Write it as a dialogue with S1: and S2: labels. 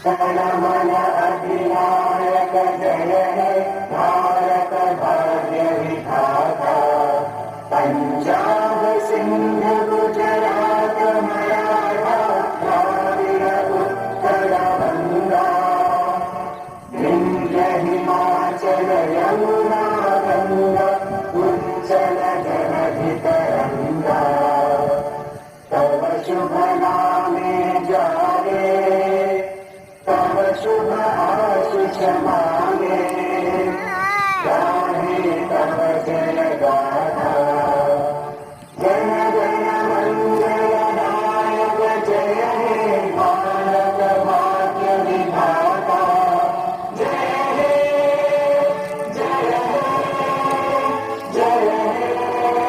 S1: जनगण अधिनायक जय हे भारत भाग्य विधाता। पंजाब सिंध गुजरात मराठा द्राविड़ उत्कल बंगा। विंध्य हिमाचल यमुना गंगा उज्जल जनहित